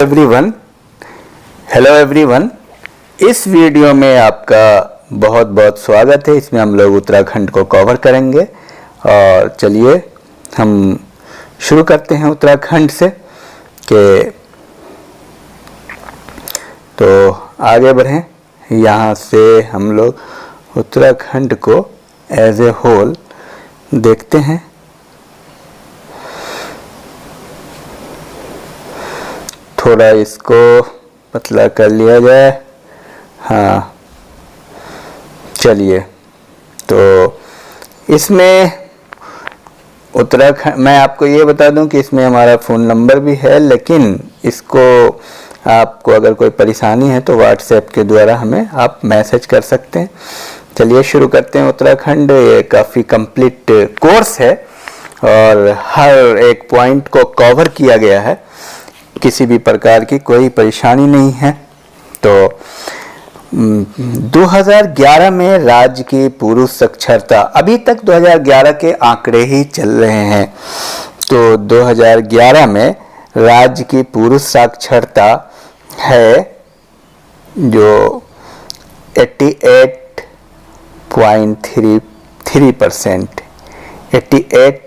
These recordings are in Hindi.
Everyone, hello everyone. इस वीडियो में आपका बहुत बहुत स्वागत है। इसमें हम लोग उत्तराखंड को कवर करेंगे और चलिए हम शुरू करते हैं उत्तराखंड से कि तो आगे बढ़ें। यहाँ से हम लोग उत्तराखंड को एज ए होल देखते हैं। थोड़ा इसको पतला कर लिया जाए। हाँ, चलिए। तो इसमें उत्तराखंड, मैं आपको ये बता दूं कि इसमें हमारा फ़ोन नंबर भी है, लेकिन इसको आपको अगर कोई परेशानी है तो व्हाट्सएप के द्वारा हमें आप मैसेज कर सकते हैं। चलिए शुरू करते हैं। उत्तराखंड ये काफ़ी कंप्लीट कोर्स है और हर एक पॉइंट को कवर किया गया है। किसी भी प्रकार की कोई परेशानी नहीं है। तो 2011 में राज्य की पुरुष साक्षरता, अभी तक 2011 के आंकड़े ही चल रहे हैं। तो 2011 में राज्य की पुरुष साक्षरता है जो 88.33%। 88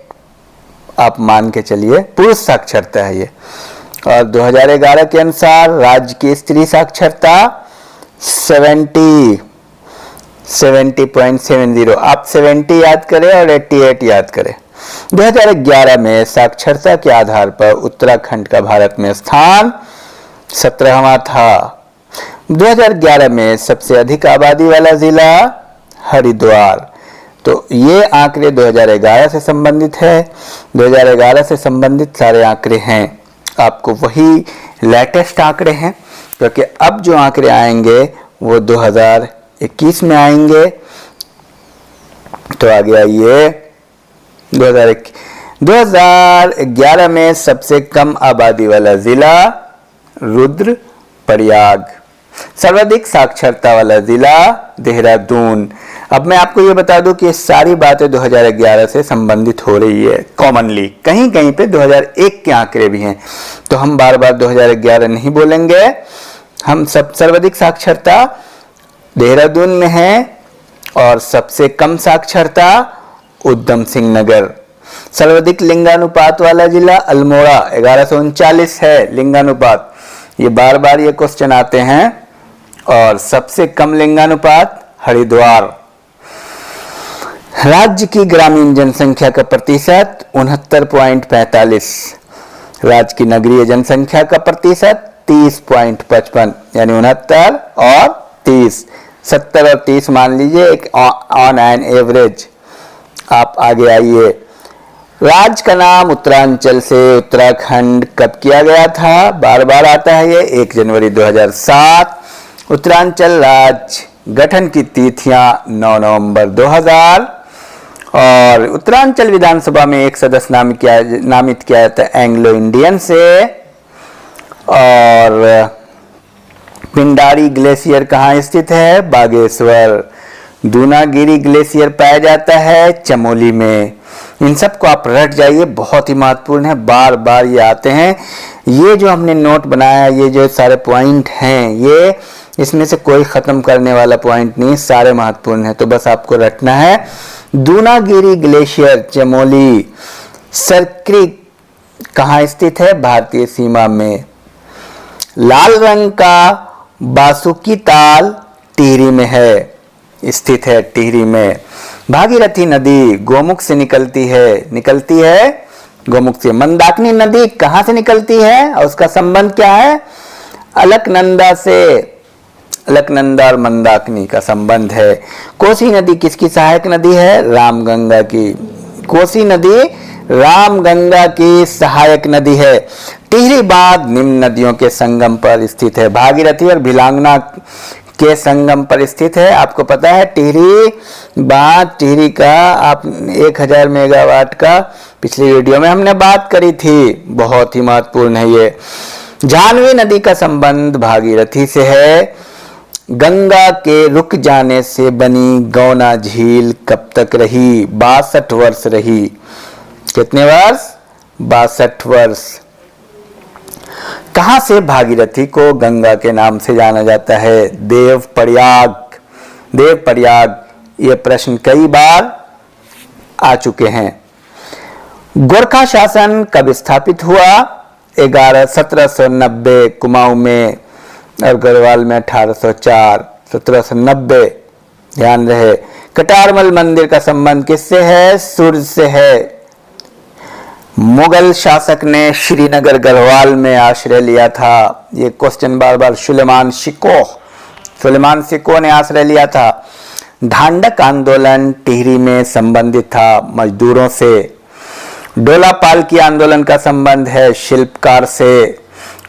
आप मान के चलिए पुरुष साक्षरता है ये। और 2011 के अनुसार राज्य की स्त्री साक्षरता 70.70। आप 70 याद करें और 88 याद करें। 2011 में साक्षरता के आधार पर उत्तराखंड का भारत में स्थान 17वां था। 2011 में सबसे अधिक आबादी वाला जिला हरिद्वार। तो ये आंकड़े 2011 से संबंधित है। 2011 से संबंधित सारे आंकड़े हैं। आपको वही लेटेस्ट आंकड़े हैं, क्योंकि अब जो आंकड़े आएंगे वो 2021 में आएंगे। तो आ गया ये 2011 में सबसे कम आबादी वाला जिला रुद्रप्रयाग। सर्वाधिक साक्षरता वाला जिला देहरादून। अब मैं आपको ये बता दूं कि सारी बातें 2011 से संबंधित हो रही है कॉमनली। कहीं कहीं पे 2001 के आंकड़े भी हैं, तो हम बार बार 2011 नहीं बोलेंगे। हम सब सर्वाधिक साक्षरता देहरादून में है और सबसे कम साक्षरता उधम सिंह नगर। सर्वाधिक लिंगानुपात वाला जिला अल्मोड़ा 1139 है लिंगानुपात। ये बार बार ये क्वेश्चन आते हैं। और सबसे कम लिंगानुपात हरिद्वार। राज्य की ग्रामीण जनसंख्या का प्रतिशत 69.45। राज्य की नगरीय जनसंख्या का प्रतिशत 30.55, यानी 69 और 30। 70 और 30 मान लीजिए एक ऑन एन एवरेज। आप आगे आइए। राज्य का नाम उत्तरांचल से उत्तराखंड कब किया गया था? बार बार आता है ये। 1 जनवरी 2007। उत्तरांचल राज्य गठन की तिथियां 9 नवंबर 2000। और उत्तरांचल विधानसभा में एक सदस्य नामित किया जाता है एंग्लो इंडियन से। और पिंडारी ग्लेशियर कहाँ स्थित है? बागेश्वर। दूनागिरी ग्लेशियर पाया जाता है चमोली में। इन सब को आप रट जाइए, बहुत ही महत्वपूर्ण है। बार बार ये आते हैं। ये जो हमने नोट बनाया, ये जो सारे पॉइंट हैं, ये इसमें से कोई खत्म करने वाला पॉइंट नहीं, सारे महत्वपूर्ण है। तो बस आपको रटना है। दूनागिरी ग्लेशियर चमोली। सरक्री कहाँ स्थित है? भारतीय सीमा में। लाल रंग का बासुकी ताल टिहरी में है, स्थित है टिहरी में। भागीरथी नदी गोमुख से निकलती है गोमुख से। मंदाकिनी नदी कहाँ से निकलती है और उसका संबंध क्या है? अलकनंदा से। अलकनंदा और मंदाकिनी का संबंध है। कोसी नदी किसकी सहायक नदी है? रामगंगा की। कोसी नदी रामगंगा की सहायक नदी है। टिहरी बांध निम्न नदियों के संगम पर स्थित है। भागीरथी और भिलांगना के संगम पर स्थित है। आपको पता है टिहरी बांध, टिहरी का आप 1000 मेगावाट का पिछली वीडियो में हमने बात करी थी। बहुत ही महत्वपूर्ण है ये। जाह्नवी नदी का संबंध भागीरथी से है। गंगा के रुक जाने से बनी गौना झील कब तक रही? 62 वर्ष रही। कितने वर्ष? 62 वर्ष। कहां से भागीरथी को गंगा के नाम से जाना जाता है? देवप्रयाग। देवप्रयाग, ये प्रश्न कई बार आ चुके हैं। गोरखा शासन कब स्थापित हुआ? 1790 कुमाऊं में और गढ़वाल में 1804। 1790, ध्यान रहे। कटारमल मंदिर का संबंध किससे है? सूर्य से है। मुगल शासक ने श्रीनगर गढ़वाल में आश्रय लिया था। ये क्वेश्चन बार बार सुलेमान शिको ने आश्रय लिया था। ढांडक आंदोलन टिहरी में संबंधित था मजदूरों से। डोला पालकी आंदोलन का संबंध है शिल्पकार से।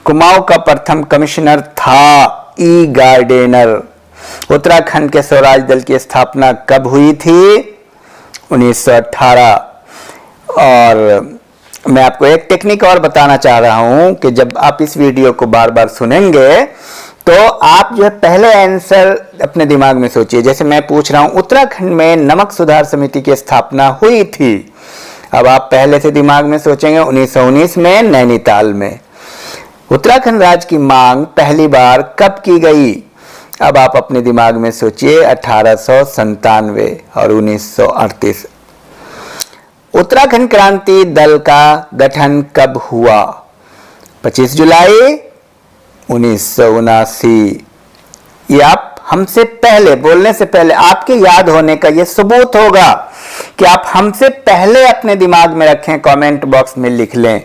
कुमाऊं का प्रथम कमिश्नर था ई गार्डेनर। उत्तराखंड के स्वराज दल की स्थापना कब हुई थी? 1918। और मैं आपको एक टेक्निक और बताना चाह रहा हूं कि जब आप इस वीडियो को बार बार सुनेंगे तो आप जो है पहले आंसर अपने दिमाग में सोचिए। जैसे मैं पूछ रहा हूं उत्तराखंड में नमक सुधार समिति की स्थापना हुई थी, अब आप पहले से दिमाग में सोचेंगे 1919 में नैनीताल में। उत्तराखंड राज्य की मांग पहली बार कब की गई? अब आप अपने दिमाग में सोचिए 1897 और 1938। उत्तराखंड क्रांति दल का गठन कब हुआ? 25 जुलाई 1979। ये आप हमसे पहले, बोलने से पहले आपके याद होने का ये सबूत होगा कि आप हमसे पहले अपने दिमाग में रखें, कमेंट बॉक्स में लिख लें।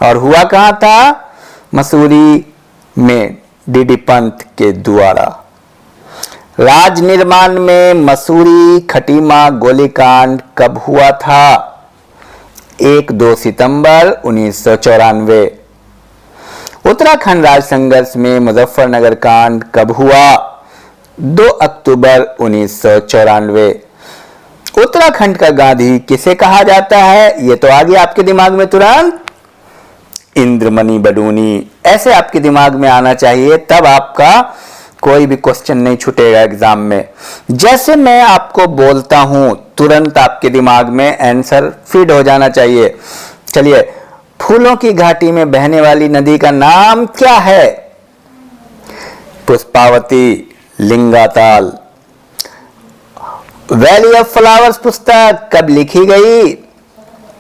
और हुआ कहां था? मसूरी में डीडी पंत के द्वारा। राज निर्माण में मसूरी खटीमा गोलीकांड कब हुआ था? 1-2 सितंबर 1994। उत्तराखंड राज्य संघर्ष में मुजफ्फरनगर कांड कब हुआ? 2 अक्टूबर 1994। उत्तराखंड का गांधी किसे कहा जाता है? ये तो आ गया आपके दिमाग में तुरंत, इंद्रमणि बडूनी। ऐसे आपके दिमाग में आना चाहिए, तब आपका कोई भी क्वेश्चन नहीं छूटेगा एग्जाम में। जैसे मैं आपको बोलता हूं तुरंत आपके दिमाग में आंसर फीड हो जाना चाहिए। चलिए, फूलों की घाटी में बहने वाली नदी का नाम क्या है? पुष्पावती, लिंगाताल। वैली ऑफ फ्लावर्स पुस्तक कब लिखी गई?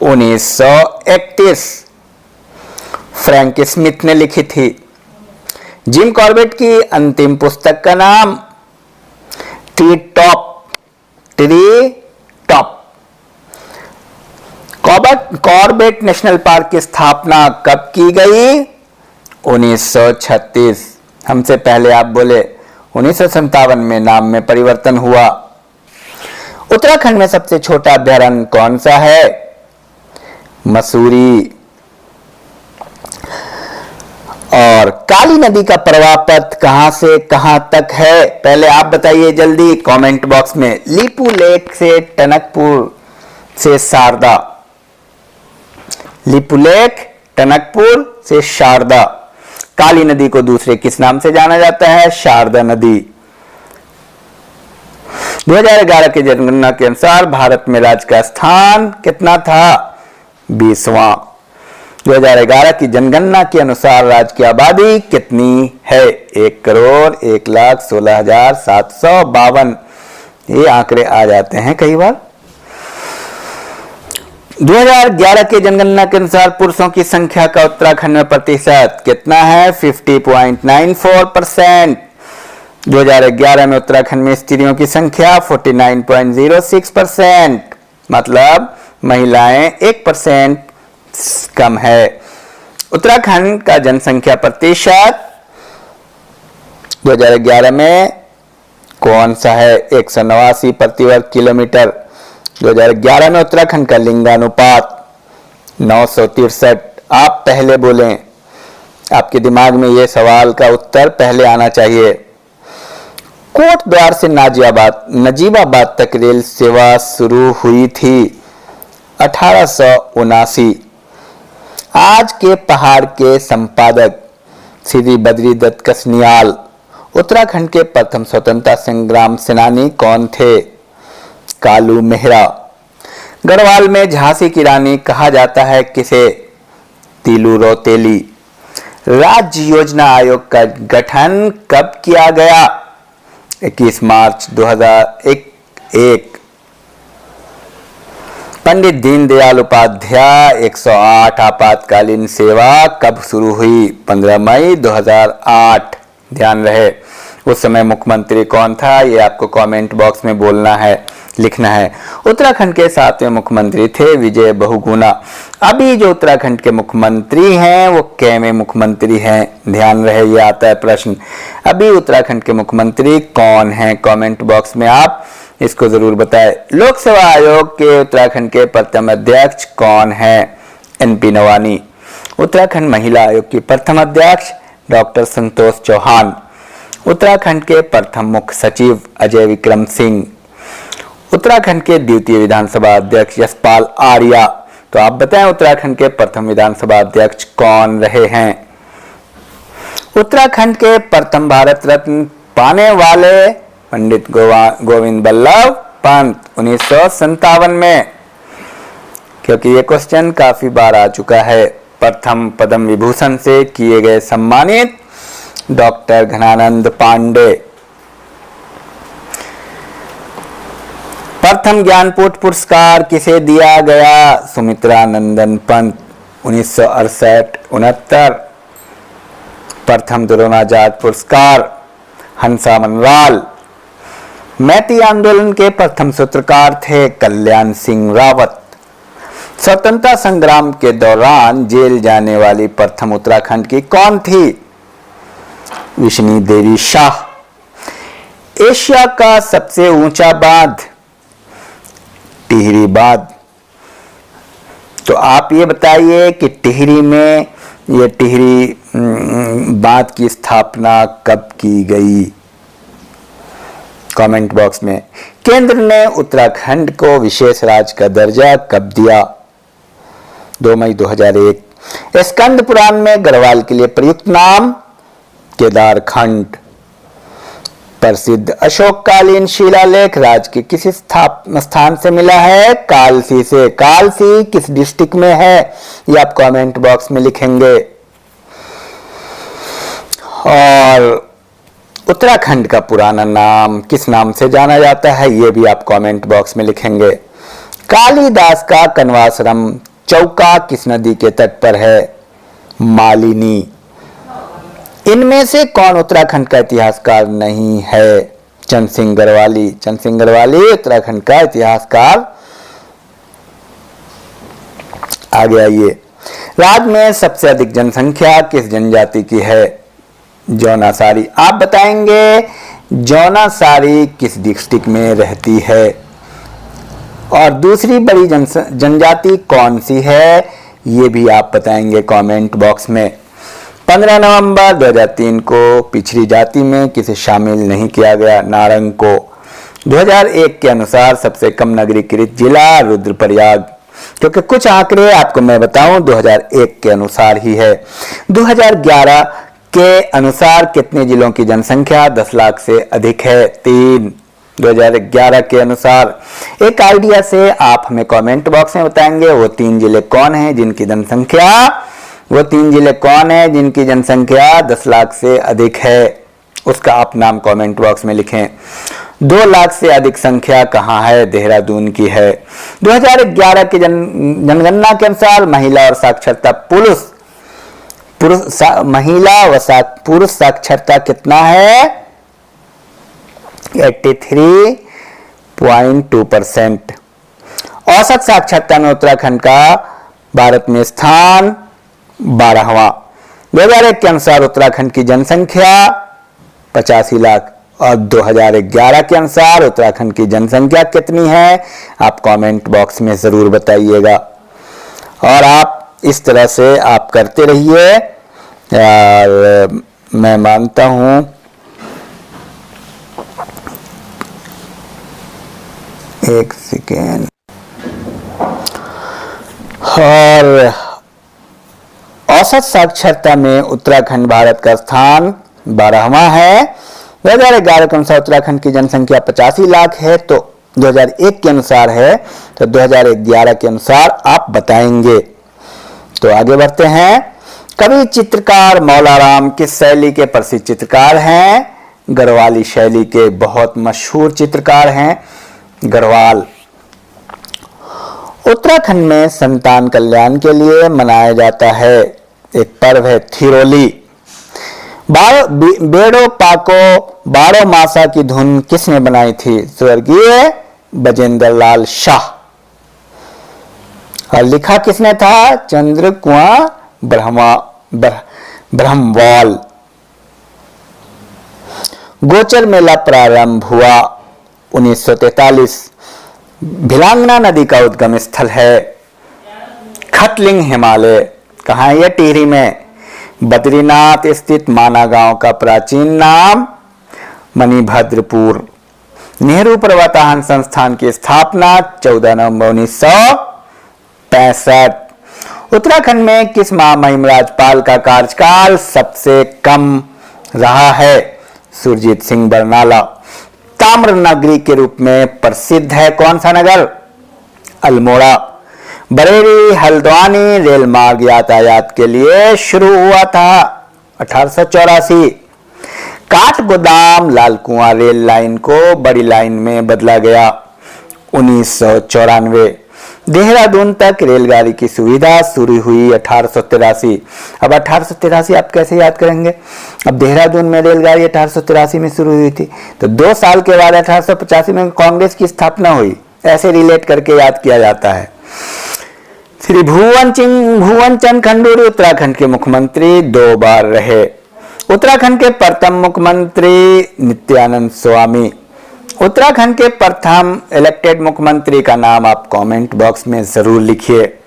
1931। फ्रैंक स्मिथ ने लिखी थी। जिम कॉर्बेट की अंतिम पुस्तक का नाम? Tree top. Corbett national park की स्थापना कब की गई? 1936। हमसे पहले आप बोले 1957 में नाम में परिवर्तन हुआ। उत्तराखंड में सबसे छोटा अभयारण्य कौन सा है? मसूरी। और काली नदी का प्रवाह पथ कहां से कहां तक है? पहले आप बताइए जल्दी कमेंट बॉक्स में। लीपू लेक से टनकपुर से शारदा। लीपू लेक, टनकपुर से शारदा। काली नदी को दूसरे किस नाम से जाना जाता है? शारदा नदी। 2011 की जनगणना के अनुसार भारत में राज्य का स्थान कितना था? 20वां। 2011 की जनगणना के अनुसार राज्य की आबादी कितनी है? 1,16,752। ये आंकड़े आ जाते हैं कई बार। 2011 की जनगणना के अनुसार पुरुषों की संख्या का उत्तराखंड में प्रतिशत कितना है? 50.94%। 2011 में उत्तराखंड में स्त्रियों की संख्या 49.06%, मतलब महिलाएं 1% कम है। उत्तराखंड का जनसंख्या प्रतिशत 2011 में कौन सा है? 189 प्रति वर्ग किलोमीटर। 2011 में उत्तराखंड का लिंगानुपात 963। आप पहले बोलें, आपके दिमाग में यह सवाल का उत्तर पहले आना चाहिए। कोटद्वार से नजीबाबाद तक रेल सेवा शुरू हुई थी 1879। आज के पहाड़ के संपादक श्री बद्री दत्त कसनियाल। उत्तराखंड के प्रथम स्वतंत्रता संग्राम सेनानी कौन थे? कालू मेहरा। गढ़वाल में झांसी की रानी कहा जाता है किसे? तीलू रौतेली। राज्य योजना आयोग का गठन कब किया गया? 21 मार्च 2001। पंडित दीनदयाल उपाध्याय 108 आपातकालीन सेवा कब शुरू हुई? 15 मई 2008। ध्यान रहे उस समय मुख्यमंत्री कौन था, ये आपको कमेंट बॉक्स में बोलना है, लिखना है। उत्तराखंड के 7वें मुख्यमंत्री थे विजय बहुगुणा। अभी जो उत्तराखंड के मुख्यमंत्री हैं वो कैवें मुख्यमंत्री हैं? ध्यान रहे ये आता है प्रश्न। अभी उत्तराखंड के मुख्यमंत्री कौन हैं? कमेंट बॉक्स में आप इसको जरूर बताएं। लोकसेवा आयोग के उत्तराखंड के प्रथम अध्यक्ष कौन हैं? NP नवानी। उत्तराखंड महिला आयोग की प्रथम अध्यक्ष डॉक्टर संतोष चौहान। उत्तराखंड के प्रथम मुख्य सचिव अजय विक्रम सिंह। उत्तराखंड के द्वितीय विधानसभा अध्यक्ष यशपाल आर्या। तो आप बताएं उत्तराखंड के प्रथम विधानसभा अध्यक्ष कौन रहे हैं? उत्तराखंड के प्रथम भारत रत्न पाने वाले पंडित गोविंद बल्लभ पंत 1957 में, क्योंकि ये क्वेश्चन काफी बार आ चुका है। प्रथम पद्म विभूषण से किए गए सम्मानित डॉक्टर घनानंद पांडे। प्रथम ज्ञानपीठ पुरस्कार किसे दिया गया? सुमित्रा नंदन पंत 1968-69। प्रथम द्रोणाचार्य पुरस्कार हंसा मनवाल। मैती आंदोलन के प्रथम सूत्रकार थे कल्याण सिंह रावत। स्वतंत्रता संग्राम के दौरान जेल जाने वाली प्रथम उत्तराखंड की कौन थी? विष्णु देवी शाह। एशिया का सबसे ऊंचा बांध टिहरी बांध। तो आप ये बताइए कि टिहरी में ये टिहरी बांध की स्थापना कब की गई? कमेंट बॉक्स में। केंद्र ने उत्तराखंड को विशेष राज्य का दर्जा कब दिया? 2 मई 2001। स्कंद पुराण में गढ़वाल के लिए प्रयुक्त नाम केदारखंड। प्रसिद्ध अशोककालीन शिलालेख राज्य के किस स्थान से मिला है? कालसी से। कालसी किस डिस्ट्रिक्ट में है? ये आप कमेंट बॉक्स में लिखेंगे। और उत्तराखंड का पुराना नाम किस नाम से जाना जाता है? ये भी आप कमेंट बॉक्स में लिखेंगे। कालिदास का कण्वाश्रम चौका किस नदी के तट पर है? मालिनी। इनमें से कौन उत्तराखंड का इतिहासकार नहीं है? चंद सिंह गढ़वाली। चंद सिंह गढ़वाली उत्तराखंड का इतिहासकार। आगे आइए। राज्य में सबसे अधिक जनसंख्या किस जनजाति की है? जौनासारी। आप बताएंगे जौनासारी किस डिस्ट्रिक्ट में रहती है? और दूसरी बड़ी जनजाति कौन सी है? ये भी आप बताएंगे कमेंट बॉक्स में। 15 नवंबर 2003 को पिछड़ी जाति में किसे शामिल नहीं किया गया? नारंग को। 2001 के अनुसार सबसे कम नगरीकृत जिला रुद्रप्रयाग। क्योंकि कुछ आंकड़े आपको मैं बताऊं 2001 के अनुसार ही है। 2011 के अनुसार कितने जिलों की जनसंख्या 10 लाख से अधिक है? 3। 2011 के अनुसार। एक आइडिया से आप हमें कमेंट बॉक्स में बताएंगे वो 3 जिले कौन हैं जिनकी जनसंख्या 10 लाख से अधिक है। उसका आप नाम कमेंट बॉक्स में लिखें। 2 लाख से अधिक संख्या कहाँ है? देहरादून की है। 2011 की जनगणना के अनुसार महिला और साक्षरता पुरुष साक्षरता कितना है? 83.2%। औसत साक्षरता में उत्तराखंड का भारत में स्थान 12वां। 2001 के अनुसार उत्तराखंड की जनसंख्या 85 लाख और 2011 के अनुसार उत्तराखंड की जनसंख्या कितनी है? आप कमेंट बॉक्स में जरूर बताइएगा। और आप इस तरह से आप करते रहिए। और मैं मानता हूं एक सेकेंड। और औसत साक्षरता में उत्तराखंड भारत का स्थान 12वां है। 2011 के अनुसार उत्तराखंड की जनसंख्या 85 लाख है, तो 2001 के अनुसार है, तो 2011 के अनुसार आप बताएंगे। तो आगे बढ़ते हैं। कवि चित्रकार मौलाराम किस शैली के प्रसिद्ध चित्रकार हैं? गढ़वाली शैली के बहुत मशहूर चित्रकार हैं गढ़वाल। उत्तराखंड में संतान कल्याण के लिए मनाया जाता है एक पर्व है थिरोली। बेड़ो पाको बारो मासा की धुन किसने बनाई थी? स्वर्गीय बजेंद्र लाल शाह। और लिखा किसने था? चंद्र कुआं ब्रह्मवाल। गोचर मेला प्रारंभ हुआ 1943। भिलांगना नदी का उद्गम स्थल है खटलिंग हिमालय। कहाँ है यह? टिहरी में। बद्रीनाथ स्थित माना गांव का प्राचीन नाम मणिभद्रपुर। नेहरू पर्वतारोहण संस्थान की स्थापना 14 नवंबर 1965। उत्तराखंड में किस महामहिम राज्यपाल का कार्यकाल सबसे कम रहा है? सुरजीत सिंह बरनाला। ताम्र नगरी के रूप में प्रसिद्ध है कौन सा नगर? अल्मोड़ा। बरेली हल्द्वानी रेल मार्ग यातायात के लिए शुरू हुआ था 1884। काठगोदाम लालकुआं रेल लाइन को बड़ी लाइन में बदला गया 1994। देहरादून तक रेलगाड़ी की सुविधा शुरू हुई 1883। अब 1883 आप कैसे याद करेंगे? अब देहरादून में रेलगाड़ी 1883 में शुरू हुई थी, तो 2 साल के बाद 1885 में कांग्रेस की स्थापना हुई। ऐसे रिलेट करके याद किया जाता है। श्री भुवन चंद खंडूरी उत्तराखंड के मुख्यमंत्री 2 बार रहे। उत्तराखंड के प्रथम मुख्यमंत्री नित्यानंद स्वामी। उत्तराखंड के प्रथम इलेक्टेड मुख्यमंत्री का नाम आप कमेंट बॉक्स में जरूर लिखिए।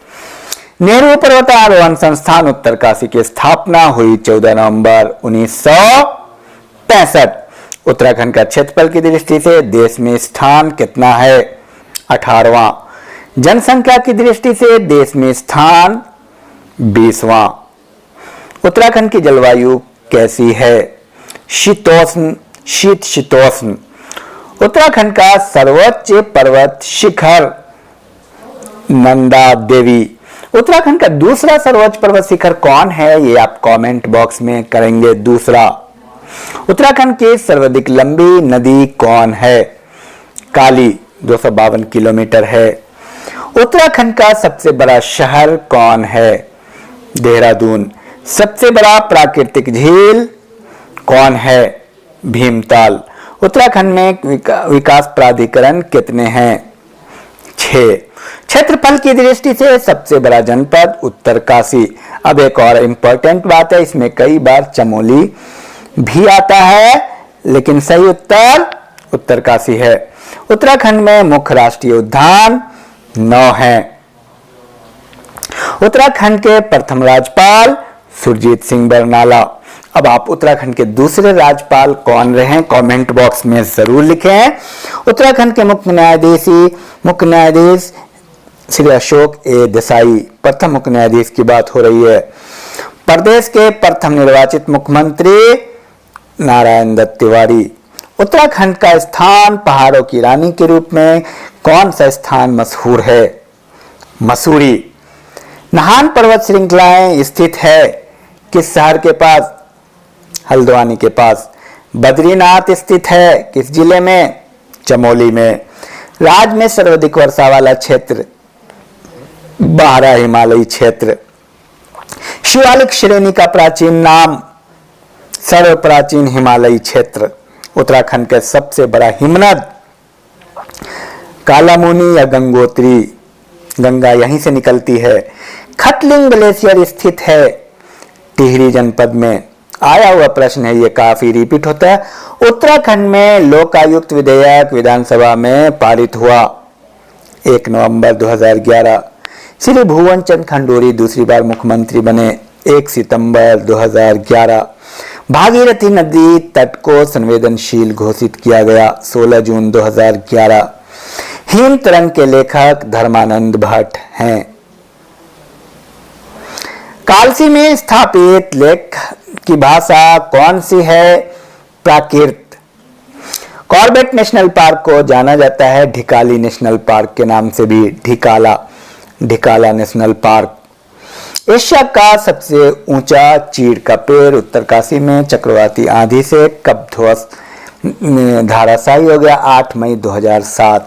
नेहरू पर्वतारोहण संस्थान उत्तरकाशी की स्थापना हुई 14 नवंबर 1965। उत्तराखंड का क्षेत्रफल की दृष्टि से देश में स्थान कितना है? 18वां। जनसंख्या की दृष्टि से देश में स्थान 20वां। उत्तराखंड की जलवायु कैसी है? शीतोष्ण शीतोष्ण। उत्तराखंड का सर्वोच्च पर्वत शिखर नंदा देवी। उत्तराखंड का दूसरा सर्वोच्च पर्वत शिखर कौन है? ये आप कमेंट बॉक्स में करेंगे। दूसरा। उत्तराखंड की सर्वाधिक लंबी नदी कौन है? काली 252 किलोमीटर है। उत्तराखंड का सबसे बड़ा शहर कौन है? देहरादून। सबसे बड़ा प्राकृतिक झील कौन है? भीमताल। उत्तराखंड में विकास प्राधिकरण कितने हैं? 6। क्षेत्रफल की दृष्टि से सबसे बड़ा जनपद उत्तरकाशी। अब एक और इंपॉर्टेंट बात है, इसमें कई बार चमोली भी आता है, लेकिन सही उत्तर उत्तरकाशी है। उत्तराखंड में मुख्य राष्ट्रीय उद्यान 9 हैं। उत्तराखंड के प्रथम राज्यपाल सुरजीत सिंह बरनाला। अब आप उत्तराखंड के दूसरे राज्यपाल कौन रहे? कमेंट बॉक्स में जरूर लिखें। उत्तराखंड के मुख्य न्यायाधीश श्री अशोक ए देसाई। प्रथम मुख्य न्यायाधीश की बात हो रही है। प्रदेश के प्रथम निर्वाचित मुख्यमंत्री नारायण दत्त तिवारी। उत्तराखंड का स्थान पहाड़ों की रानी के रूप में कौन सा स्थान मशहूर है? मसूरी। नाहन पर्वत श्रृंखलाएं स्थित है किस शहर के पास? हल्द्वानी के पास। बद्रीनाथ स्थित है किस जिले में? चमोली में। राज्य में सर्वाधिक वर्षा वाला क्षेत्र 12 हिमालयी क्षेत्र। शिवालिक श्रेणी का प्राचीन नाम सर्व प्राचीन हिमालयी क्षेत्र। उत्तराखंड का सबसे बड़ा हिमनद कालामुनी या गंगोत्री। गंगा यहीं से निकलती है। खटलिंग ग्लेशियर स्थित है टिहरी जनपद में। आया हुआ प्रश्न है, ये काफी रिपीट होता है। उत्तराखंड में लोकायुक्त विधेयक विधानसभा में पारित हुआ 1 नवंबर 2011। श्री भुवन चंद खंडूरी दूसरी बार मुख्यमंत्री बने 1 सितंबर 2011। भागीरथी नदी तट को संवेदनशील घोषित किया गया 16 जून 2011। हिम तरंग के लेखक धर्मानंद भट्ट हैं। कालसी में स्थापित लेख की भाषा कौन सी है? प्राकृत। कॉर्बेट नेशनल पार्क को जाना जाता है ढिकाली नेशनल पार्क के नाम से भी। Dhikala national park. एशिया का सबसे ऊंचा चीड़ का पेड़ उत्तरकाशी में चक्रवाती आंधी से कब ध्वस्त धाराशायी हो गया? 8 मई 2007।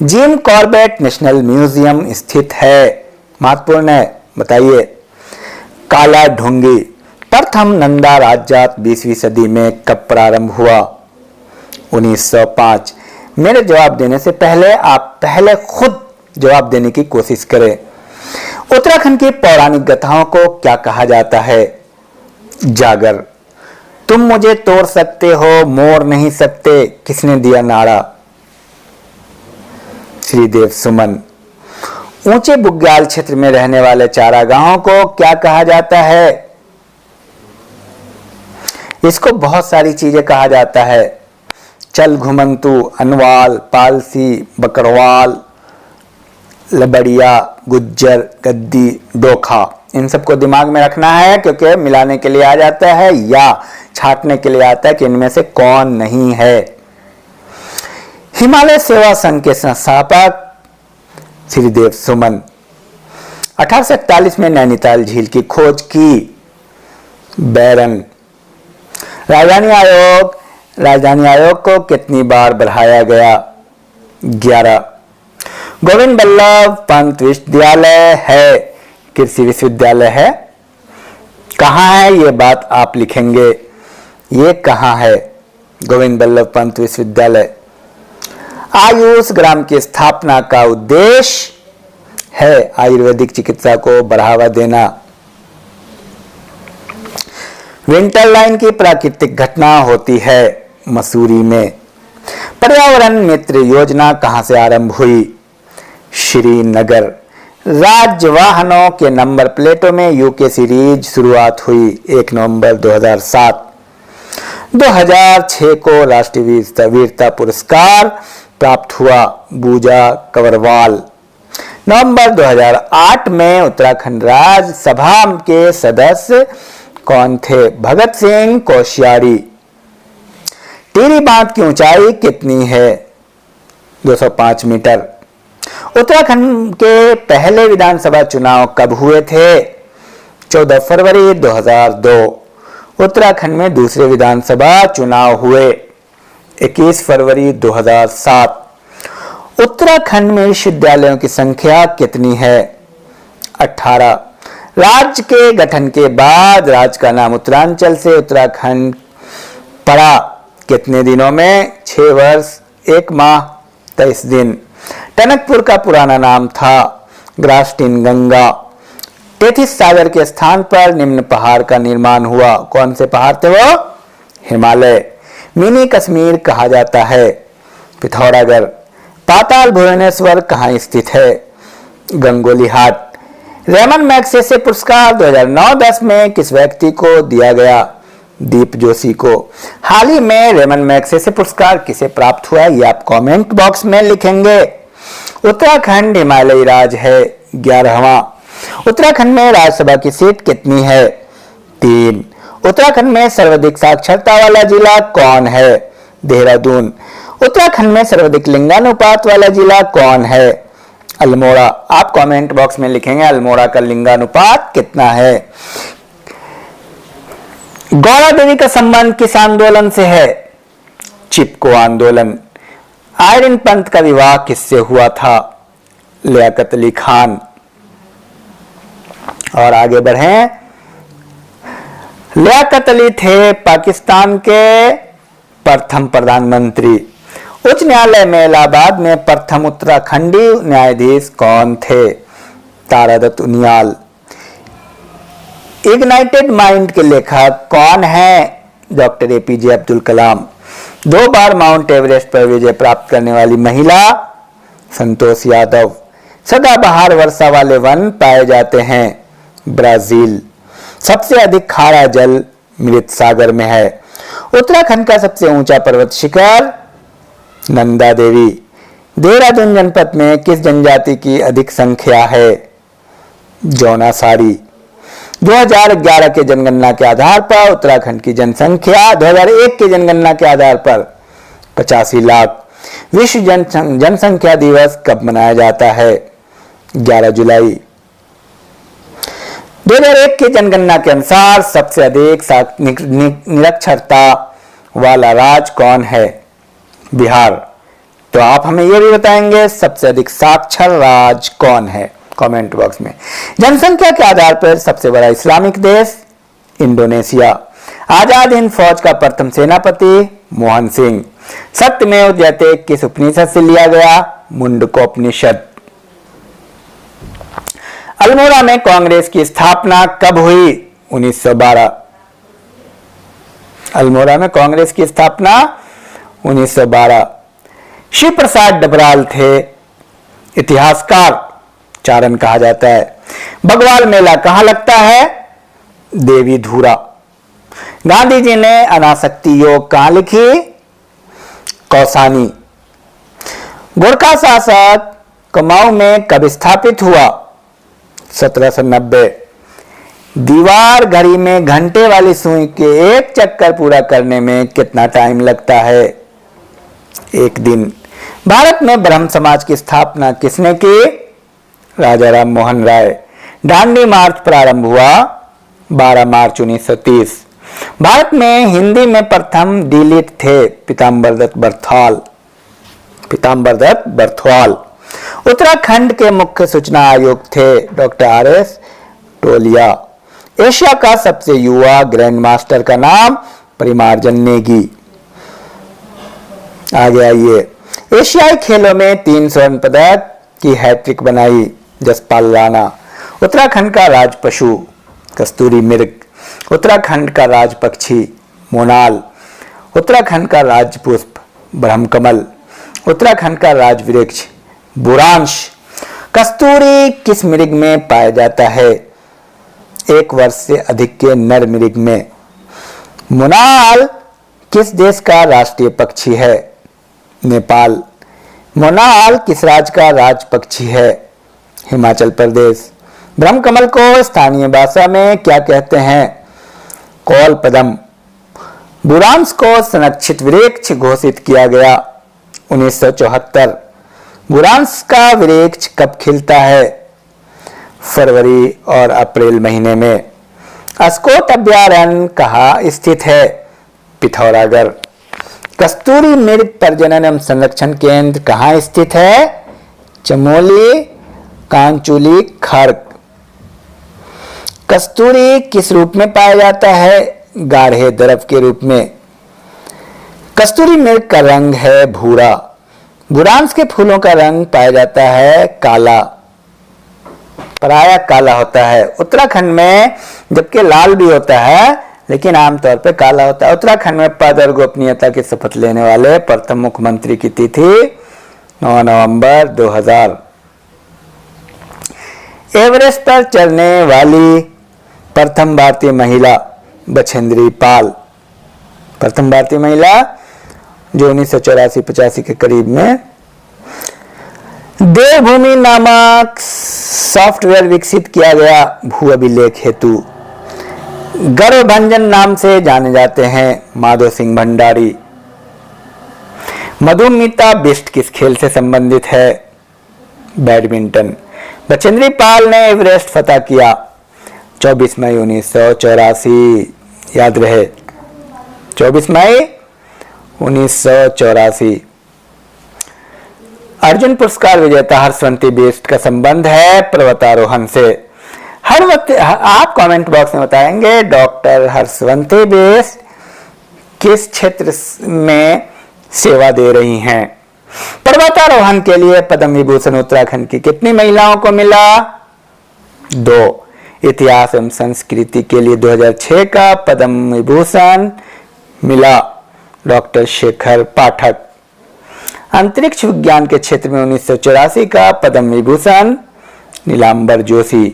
जिम कॉर्बेट नेशनल म्यूजियम स्थित है? महत्वपूर्ण है, बताइए। काला ढूंगी प्रथम नंदा राजजात 20वीं सदी में कब प्रारंभ हुआ? 1905। मेरे जवाब देने से पहले आप पहले खुद जवाब देने की कोशिश करें। उत्तराखंड की पौराणिक गाथाओं को क्या कहा जाता है? जागर। तुम मुझे तोड़ सकते हो, मोड़ नहीं सकते, किसने दिया नारा? श्रीदेव सुमन। ऊंचे बुग्याल क्षेत्र में रहने वाले चारागाहों को क्या कहा जाता है? इसको बहुत सारी चीजें कहा जाता है। चल घुमंतु, अनवाल, पालसी, बकरवाल, लबड़िया, गुज्जर, गद्दी, डोखा। इन सबको दिमाग में रखना है क्योंकि मिलाने के लिए आ जाता है या छांटने के लिए आता है कि इनमें से कौन नहीं है। हिमालय सेवा संघ के संस्थापक श्रीदेव सुमन। 1841 में नैनीताल झील की खोज की बैरन। राजधानी आयोग को कितनी बार बढ़ाया गया? 11। गोविंद बल्लभ पंत विश्वविद्यालय है कृषि विश्वविद्यालय है? कहाँ है ये बात आप लिखेंगे। ये कहाँ है? गोविंद बल्लभ पंत विश्वविद्यालय। आयुष ग्राम की स्थापना का उद्देश्य है आयुर्वेदिक चिकित्सा को बढ़ावा देना। विंटर लाइन की प्राकृतिक घटना होती है मसूरी में। पर्यावरण मित्र योजना कहां से आरंभ हुई? श्रीनगर। राज्य वाहनों के नंबर प्लेटों में यूके सीरीज शुरुआत हुई 1 नवंबर 2007। 2006 को राष्ट्रीय वीरता पुरस्कार प्राप्त हुआ बूजा कंवरवाल। नवंबर 2008 में उत्तराखंड राज्यसभा के सदस्य कौन थे? भगत सिंह कोश्यारी। टिहरी बांध की ऊंचाई कितनी है? 205 मीटर। उत्तराखंड के पहले विधानसभा चुनाव कब हुए थे? 14 फरवरी 2002। उत्तराखंड में दूसरे विधानसभा चुनाव हुए 21 फरवरी 2007। उत्तराखंड में विश्वविद्यालयों की संख्या कितनी है? 18। राज्य के गठन के बाद राज्य का नाम उत्तरांचल से उत्तराखंड पड़ा कितने दिनों में? 6 वर्ष 1 माह 23 दिन। टनकपुर का पुराना नाम था ग्रास्टिन गंगा। टेथिस सागर के स्थान पर निम्न पहाड़ का निर्माण हुआ। कौन से पहाड़ थे वो? हिमालय। मिनी कश्मीर कहा जाता है पिथौरागढ़। पाताल भुवनेश्वर कहाँ स्थित है? गंगोली हाट। रेमन मैग्सेसे पुरस्कार 2009-10 में किस व्यक्ति को दिया गया? दीप जोशी को। हाल ही में रेमन मैग्सेसे पुरस्कार किसे प्राप्त हुआ? ये आप कमेंट बॉक्स में लिखेंगे। उत्तराखंड हिमालयी राज्य है 11वां। उत्तराखंड में राज्यसभा की सीट कितनी है? 3। उत्तराखंड में सर्वाधिक साक्षरता वाला जिला कौन है? देहरादून। उत्तराखंड में सर्वाधिक लिंगानुपात वाला जिला कौन है? अल्मोड़ा। आप कमेंट बॉक्स में लिखेंगे अल्मोड़ा का लिंगानुपात कितना है। गौरा देवी का संबंध किस आंदोलन से है? चिपको आंदोलन। आयरन पंत का विवाह किससे हुआ था? लियाकत अली खान। और आगे बढ़ें। लियाकत अली थे पाकिस्तान के प्रथम प्रधानमंत्री। उच्च न्यायालय में इलाहाबाद में प्रथम उत्तराखंडी न्यायाधीश कौन थे? तारादत्त उनियाल। इग्नाइटेड माइंड के लेखक कौन है? Doctor APJ Abdul Kalam. 2 बार माउंट एवरेस्ट पर विजय प्राप्त करने वाली महिला? संतोष यादव। सदाबहार वर्षा वाले वन पाए जाते हैं? ब्राजील। सबसे अधिक खारा जल मृत सागर में है। उत्तराखंड का सबसे ऊंचा पर्वत शिखर? नंदा देवी। देहरादून जनपद में किस जनजाति की अधिक संख्या है? जौनासारी। 2011 के जनगणना के आधार पर उत्तराखंड की जनसंख्या 2001 के जनगणना के आधार पर 85 लाख। विश्व जनसंख्या दिवस कब मनाया जाता है? 11 जुलाई। 2001 की जनगणना के अनुसार सबसे अधिक निरक्षरता वाला राज्य कौन है? बिहार। तो आप हमें यह भी बताएंगे सबसे अधिक साक्षर राज्य कौन है, कमेंट बॉक्स में। जनसंख्या के आधार पर सबसे बड़ा इस्लामिक देश इंडोनेशिया। आजाद हिंद फौज का प्रथम सेनापति मोहन सिंह। सत्यमेव जयते किस उपनिषद से लिया गया? मुंडकोपनिषद। अल्मोड़ा में कांग्रेस की स्थापना कब हुई? 1912। अल्मोड़ा में कांग्रेस की स्थापना 1912। शिव प्रसाद डबराल थे इतिहासकार, चारण कहा जाता है। बगवाल मेला कहां लगता है? देवी धुरा। गांधी जी ने अनासक्ति योग कहां लिखी? कौसानी। गोरखा शासक कुमाऊं में कब स्थापित हुआ? 1790। दीवार घड़ी में घंटे वाली सुई के एक चक्कर पूरा करने में कितना टाइम लगता है? 1 दिन। भारत में ब्रह्म समाज की स्थापना किसने की? राजा राम मोहन राय। दांडी मार्च प्रारंभ हुआ 12 मार्च 1930। भारत में हिंदी में प्रथम डीलिट थे पीताम्बर दत्त बर्थवाल। उत्तराखंड के मुख्य सूचना आयुक्त थे डॉक्टर RS टोलिया। एशिया का सबसे युवा ग्रैंड मास्टर का नाम परिमार्जन नेगी। आगे आइए। एशियाई खेलों में 3 स्वर्ण पदक की हैट्रिक बनाई जसपाल राणा। उत्तराखंड का राज पशु कस्तूरी मृग। उत्तराखंड का राज पक्षी मोनाल। उत्तराखंड का राज पुष्प ब्रह्मकमल। उत्तराखंड का राज वृक्ष बुरांश। कस्तूरी किस मृग में पाया जाता है? 1 वर्ष से अधिक के नर मृग में। मोनाल किस देश का राष्ट्रीय पक्षी है? नेपाल। मोनाल किस राज्य का राज पक्षी है? हिमाचल प्रदेश। ब्रह्मकमल को स्थानीय भाषा में क्या कहते हैं? कौल पदम। बुरांश को संरक्षित वृक्ष घोषित किया गया 1974। बुरांश का वृक्ष कब खिलता है? फरवरी और अप्रैल महीने में। अस्कोट अभ्यारण्य कहाँ स्थित है? पिथौरागढ़। कस्तूरी मृग प्रजनन एवं संरक्षण केंद्र कहाँ स्थित है? चमोली कांचुली खर्क। कस्तूरी किस रूप में पाया जाता है? गाढ़े द्रव के रूप में। कस्तूरी मृग का रंग है भूरा। बुरांश के फूलों का रंग पाया जाता है काला, प्रायः काला होता है। उत्तराखंड में जबकि लाल भी होता है लेकिन आमतौर पर काला होता है। उत्तराखंड में पद और गोपनीयता की शपथ लेने वाले प्रथम मुख्यमंत्री की तिथि 9 नवंबर 2000। एवरेस्ट पर चढ़ने वाली प्रथम भारतीय महिला बछेंद्री पाल। प्रथम भारतीय महिला जो 1984-85 के करीब में। देवभूमि नामक सॉफ्टवेयर विकसित किया गया भू अभिलेख हेतु। गर्भभंजन नाम से जाने जाते हैं माधव सिंह भंडारी। मधुमिता बिष्ट किस खेल से संबंधित है? बैडमिंटन। बछेंद्री पाल ने एवरेस्ट फतह किया 24 मई 1984। याद रहे 24 मई 1984। अर्जुन पुरस्कार विजेता हर्षवंती बिष्ट का संबंध है पर्वतारोहण से। हर वक्त आप कमेंट बॉक्स में बताएंगे डॉक्टर हर्षवंती बिष्ट किस क्षेत्र में सेवा दे रही हैं। पर्वतारोहण के लिए पद्म विभूषण उत्तराखंड की कितनी महिलाओं को मिला? 2। इतिहास एवं संस्कृति के लिए 2006 का पद्म विभूषण मिला डॉक्टर शेखर पाठक। अंतरिक्ष विज्ञान के क्षेत्र में 1984 का पद्म विभूषण नीलांबर जोशी।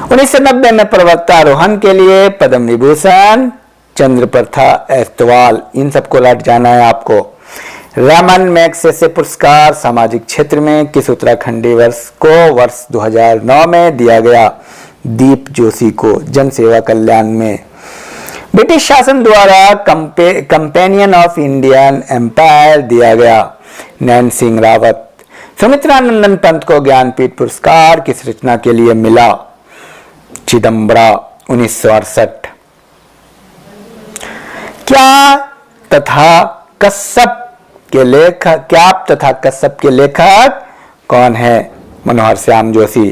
1990 में पर्वतारोहण के लिए पद्म विभूषण चंद्रप्रथा एस्तवाल। इन सबको लट जाना है आपको। रमन मैग्सेसे पुरस्कार सामाजिक क्षेत्र में किस उत्तराखंडी वर्ष 2009 में दिया गया? दीप जोशी को। जन सेवा कल्याण में। ब्रिटिश शासन द्वारा कंपेनियन ऑफ इंडियन एम्पायर दिया गया नैन सिंह रावत। सुमित्रा नंदन पंत को ज्ञानपीठ पुरस्कार किस रचना के लिए मिला? चिदम्बरा 1968। क्या तथा कश्यप के लेखक कौन है? मनोहर श्याम जोशी।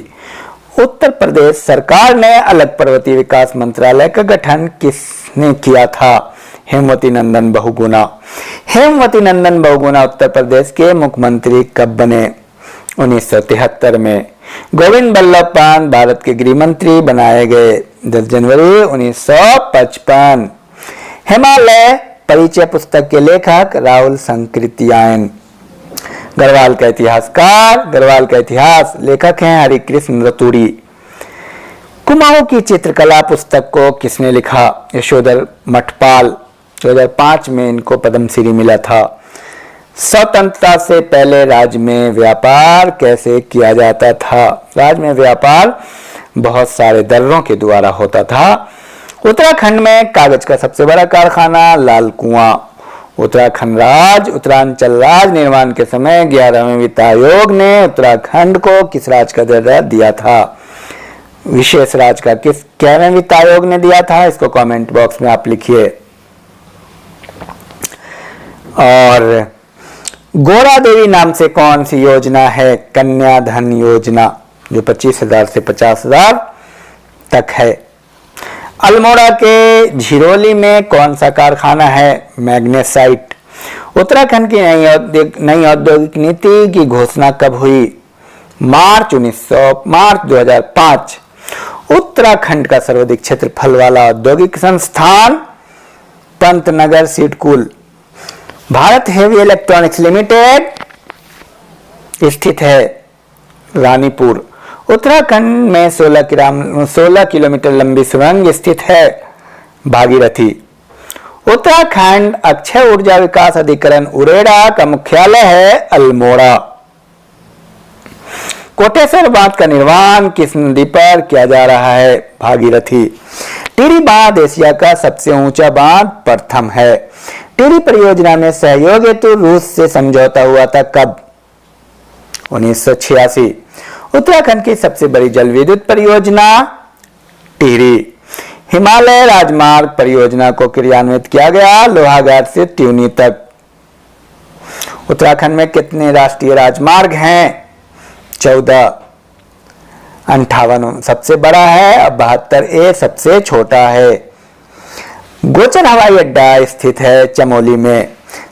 उत्तर प्रदेश सरकार ने अलग पर्वतीय विकास मंत्रालय का गठन किसने किया था? हेमवती नंदन बहुगुणा। हेमवती नंदन बहुगुणा उत्तर प्रदेश के मुख्यमंत्री कब बने? 1973 में। गोविंद बल्लभ पंत भारत के गृह मंत्री बनाए गए 10 जनवरी 1955। हिमालय परिचय पुस्तक के लेखक राहुल संकृत्यायन। गढ़वाल का इतिहासकार, गढ़वाल का इतिहास लेखक हैं हरिकृष्ण रतूड़ी। कुमाऊं की चित्रकला पुस्तक को किसने लिखा? यशोधर मठपाल। 2005 में इनको पद्मश्री मिला था। स्वतंत्रता से पहले राज्य में व्यापार कैसे किया जाता था? राज्य में व्यापार बहुत सारे दर्रों के द्वारा होता था। उत्तराखंड में कागज का सबसे बड़ा कारखाना लाल कुआं। उत्तरांचल राज्य निर्माण के समय 11वें वित्त आयोग ने उत्तराखंड को किस राज्य का दर्जा दिया था? विशेष राज्य का। किस 11वें वित्त आयोग ने दिया था? इसको कमेंट बॉक्स में आप लिखिए। और गोरा देवी नाम से कौन सी योजना है? कन्या धन योजना, जो 25,000 से 50,000 तक है। अल्मोड़ा के झिरोली में कौन सा कारखाना है? मैग्नेसाइट। उत्तराखंड की नई औद्योगिक नीति की घोषणा कब हुई? मार्च 2005। उत्तराखंड का सर्वाधिक क्षेत्रफल वाला औद्योगिक संस्थान Pantnagar SIDCUL. Bharat heavy electronics limited स्थित है रानीपुर। उत्तराखंड में 16 किलोमीटर लंबी सुरंग स्थित है भागीरथी। उत्तराखंड अक्षय ऊर्जा विकास अधिकरण उरेडा का मुख्यालय है अल्मोड़ा। कोटेश्वर बांध का निर्माण किस नदी पर किया जा रहा है? भागीरथी। टिहरी बांध एशिया का सबसे ऊंचा बांध प्रथम है। टिहरी परियोजना में सहयोग हेतु रूस से समझौता हुआ था कब? 1986। उत्तराखंड की सबसे बड़ी जल विद्युत परियोजना टिहरी। हिमालय राजमार्ग परियोजना को क्रियान्वित किया गया लोहाघाट से ट्यूनी तक। उत्तराखंड में कितने राष्ट्रीय राजमार्ग हैं? 14। 58 सबसे बड़ा है और 72A सबसे छोटा है। गोचर हवाई अड्डा स्थित है चमोली में।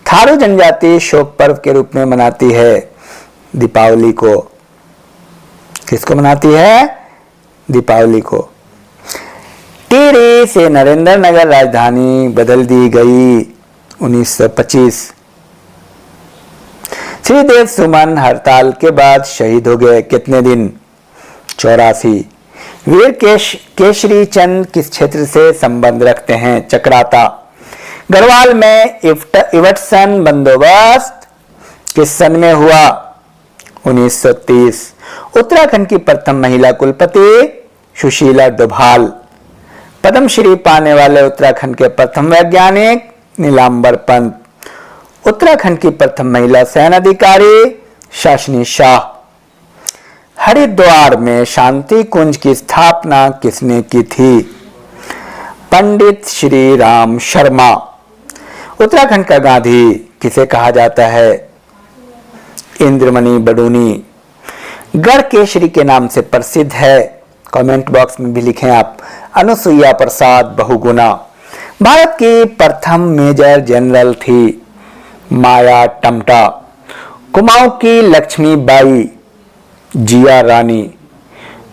थारू जनजाति शोक पर्व के रूप में मनाती है दीपावली को। किसको मनाती है? दीपावली को। टिहरी से नरेंद्र नगर राजधानी बदल दी गई 1925। श्रीदेव सुमन हड़ताल के बाद शहीद हो गए कितने दिन? 84। वीर केशरी चंद किस क्षेत्र से संबंध रखते हैं? चक्राता। गढ़वाल में इवटसन बंदोबस्त किस सन में हुआ? 1930। उत्तराखंड की प्रथम महिला कुलपति सुशीला डोभाल। पद्मश्री पाने वाले उत्तराखंड के प्रथम वैज्ञानिक नीलांबर पंत। उत्तराखंड की प्रथम महिला सेना अधिकारी शासनी शाह। हरिद्वार में शांति कुंज की स्थापना किसने की थी? पंडित श्री राम शर्मा। उत्तराखंड का गांधी किसे कहा जाता है? इंद्रमणि बडूनी। गढ़ केशरी के नाम से प्रसिद्ध है। कमेंट बॉक्स में भी लिखें आप। अनुसुईया प्रसाद बहुगुणा। भारत की प्रथम मेजर जनरल थी माया टमटा। कुमाऊं की लक्ष्मी बाई जिया रानी।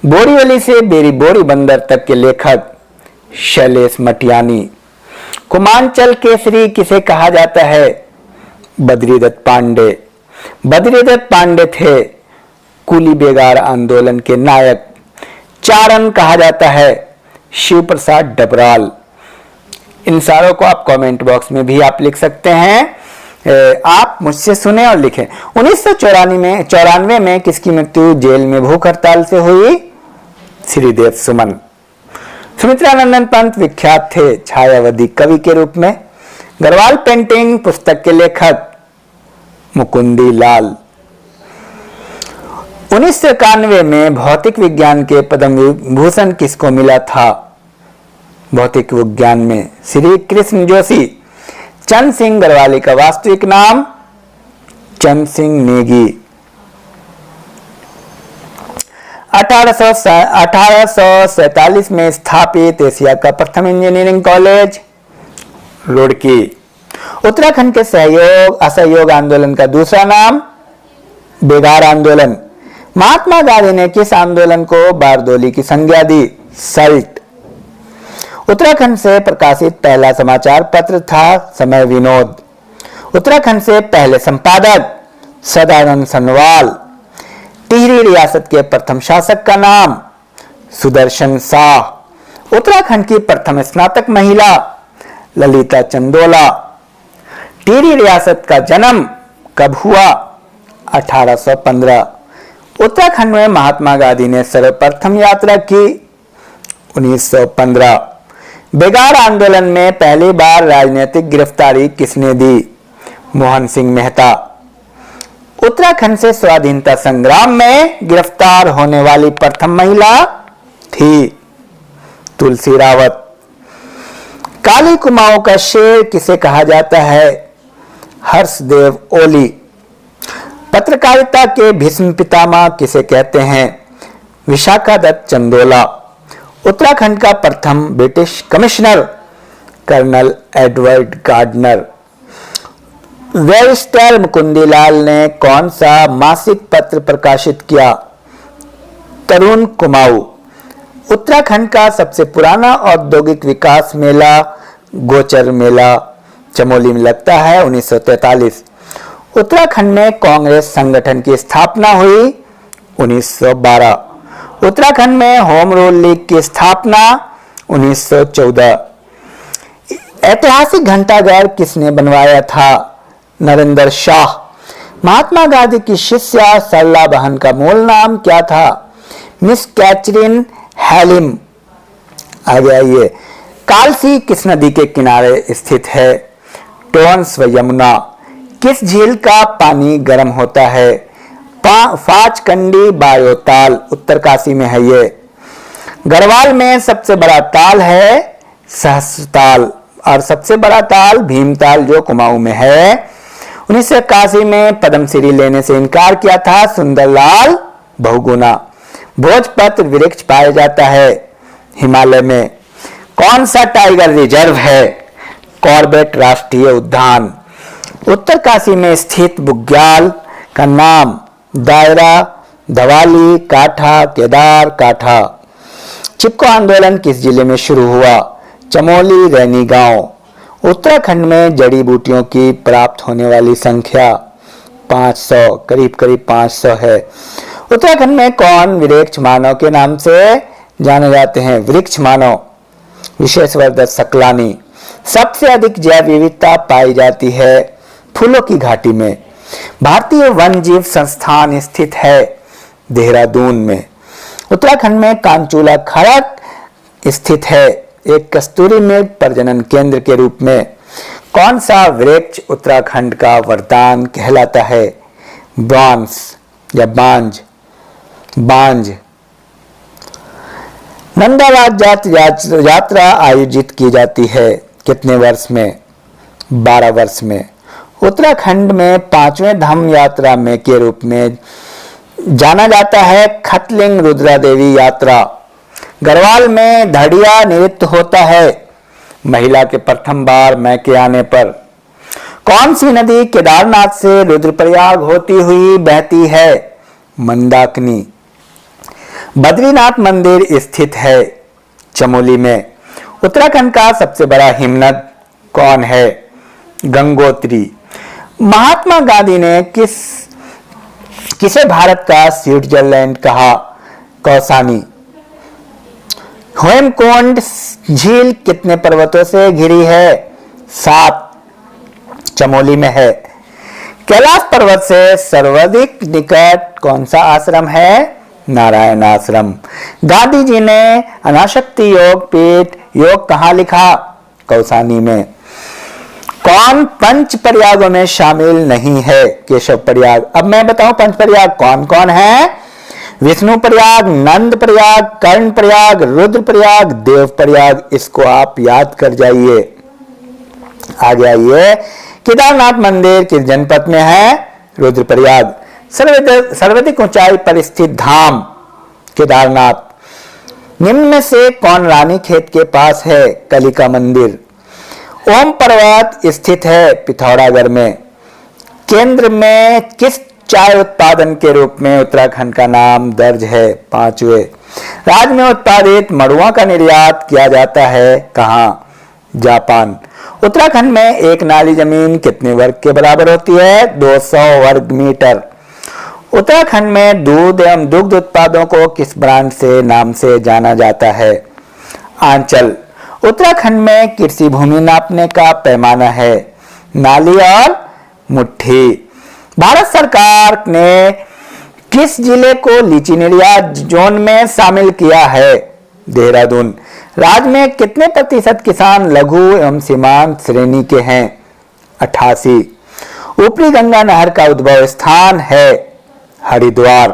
बोरीवली से बेरी बोरी बंदर तक के लेखक शैलेश मटियानी। कुमांचल केसरी किसे कहा जाता है? बद्रीदत्त पांडे। बद्रीदत्त पांडे थे कुली बेगार आंदोलन के नायक। चारण कहा जाता है शिव प्रसाद डबराल। इन सारों को आप कमेंट बॉक्स में भी आप लिख सकते हैं। आप मुझसे सुने और लिखें। 1994 में किसकी मृत्यु जेल में भूख हड़ताल से हुई? श्रीदेव सुमन। सुमित्रानंदन पंत विख्यात थे छायावादी कवि के रूप में। गढ़वाल पेंटिंग पुस्तक के लेखक मुकुंदी लाल। 1991 में भौतिक विज्ञान के पद्म विभूषण किसको मिला था? भौतिक विज्ञान में श्री कृष्ण जोशी। चंद सिंह गढ़वाली का वास्तविक नाम चंद सिंह नेगी। 1847 में स्थापित एशिया का प्रथम इंजीनियरिंग कॉलेज रुड़की। उत्तराखंड के सहयोग असहयोग आंदोलन का दूसरा नाम बेगार आंदोलन। महात्मा गांधी ने किस आंदोलन को बारदोली की संज्ञा दी? सल्ट। उत्तराखंड से प्रकाशित पहला समाचार पत्र था समय विनोद। उत्तराखंड से पहले संपादक सदानंद सनवाल। टिहरी रियासत के प्रथम शासक का नाम सुदर्शन शाह। उत्तराखंड की प्रथम स्नातक महिला ललिता चंदोला। टिहरी रियासत का जन्म कब हुआ? 1815। उत्तराखंड में महात्मा गांधी ने सर्वप्रथम यात्रा की 1915। बेगार आंदोलन में पहली बार राजनीतिक गिरफ्तारी किसने दी? मोहन सिंह मेहता। उत्तराखंड से स्वाधीनता संग्राम में गिरफ्तार होने वाली प्रथम महिला थी तुलसी रावत। काली कुमाऊं का शेर किसे कहा जाता है? हर्षदेव ओली। पत्रकारिता के भीष्म पितामह किसे कहते हैं? विशाखा दत्त चंदोला। उत्तराखंड का प्रथम British commissioner colonel Edward Gardner. Barrister Mukundilal ने कौन सा मासिक पत्र प्रकाशित किया? तरुण कुमाऊं। उत्तराखंड का सबसे पुराना औद्योगिक विकास मेला गोचर मेला चमोली में लगता है 1943। उत्तराखंड में कांग्रेस संगठन की स्थापना हुई 1912। उत्तराखंड में होम रूल लीग की स्थापना 1914। ऐतिहासिक घंटाघर किसने बनवाया था? नरेंद्र शाह। महात्मा गांधी की शिष्या सरला बहन का मूल नाम क्या था? Miss Catherine Helim. आगे आइए। कालसी किस नदी के किनारे स्थित है? टोंस व यमुना। किस झील का पानी गर्म होता है? फाचकंडी बायोताल उत्तरकाशी में है ये। गढ़वाल में सबसे बड़ा ताल है सहस्त्रताल और सबसे बड़ा ताल भीमताल जो कुमाऊं में है। 1981 में पद्मश्री लेने से इनकार किया था सुंदरलाल बहुगुणा। भोजपत्र वृक्ष पाया जाता है हिमालय में। कौन सा टाइगर रिजर्व है? कॉर्बेट राष्ट्रीय उद्यान। उत्तरकाशी में स्थित बुग्याल का नाम दायरा, धवाली, काठा, केदार काठा। चिपको आंदोलन किस जिले में शुरू हुआ? चमोली, रैनी गांव। उत्तराखंड में जड़ी बूटियों की प्राप्त होने वाली संख्या 500 करीब 500 है। उत्तराखंड में कौन वृक्ष मानव के नाम से जाने जाते हैं? वृक्ष मानव विशेश्वर दत्त सकलानी। सबसे अधिक जैव विविधता पाई जाती है फूलों की घाटी में। भारतीय वन जीव संस्थान स्थित है देहरादून में। उत्तराखंड में कांचूला खड़क स्थित है एक कस्तूरी मृग प्रजनन केंद्र के रूप में। कौन सा वृक्ष उत्तराखंड का वरदान कहलाता है? बांस या बांज। नंदावाद यात्रा आयोजित की जाती है कितने वर्ष में? 12 वर्ष में। उत्तराखंड में 5वें धम्म यात्रा में के रूप में जाना जाता है खतलिंग रुद्रा देवी यात्रा। गढ़वाल में धड़िया नृत्य होता है महिला के प्रथम बार मैके आने पर। कौन सी नदी केदारनाथ से रुद्रप्रयाग होती हुई बहती है? मंदाकिनी। बद्रीनाथ मंदिर स्थित है चमोली में। उत्तराखंड का सबसे बड़ा हिमनद कौन है? गंगोत्री। महात्मा गांधी ने किसे भारत का स्विट्जरलैंड कहा? कौसानी। हेमकुंड झील कितने पर्वतों से घिरी है? 7 चमोली में है। कैलाश पर्वत से सर्वाधिक निकट कौन सा आश्रम है? नारायण आश्रम। गांधी जी ने अनाशक्ति योग पीठ योग कहाँ लिखा? कौसानी में। कौन पंच प्रयागों में शामिल नहीं है? केशव प्रयाग। अब मैं बताऊं पंच प्रयाग कौन कौन है? विष्णु प्रयाग, नंद प्रयाग, कर्ण प्रयाग, रुद्र प्रयाग, देव प्रयाग, इसको आप याद कर जाइए। आगे आइए, केदारनाथ मंदिर किस जनपद में है? रुद्रप्रयाग। सर्वाधिक ऊंचाई पर स्थित धाम केदारनाथ। निम्न में से कौन रानीखेत के पास है? कलिका मंदिर। ओम पर्वत स्थित है पिथौरागढ़ में। केंद्र में किस चाय उत्पादन के रूप में उत्तराखंड का नाम दर्ज है? 5वें। राज्य में उत्पादित मड़ुआ का निर्यात किया जाता है कहां? जापान। उत्तराखंड में एक नाली जमीन कितने वर्ग के बराबर होती है? 200 वर्ग मीटर। उत्तराखंड में दूध एवं दुग्ध उत्पादों को किस ब्रांड से नाम से जाना जाता है? आंचल। उत्तराखंड में कृषि भूमि नापने का पैमाना है? नाली और मुट्ठी। भारत सरकार ने किस जिले को लीची निर्यात जोन में शामिल किया है? देहरादून। राज्य में कितने प्रतिशत किसान लघु एवं सीमांत श्रेणी के हैं? 88। ऊपरी गंगा नहर का उद्भव स्थान है? हरिद्वार।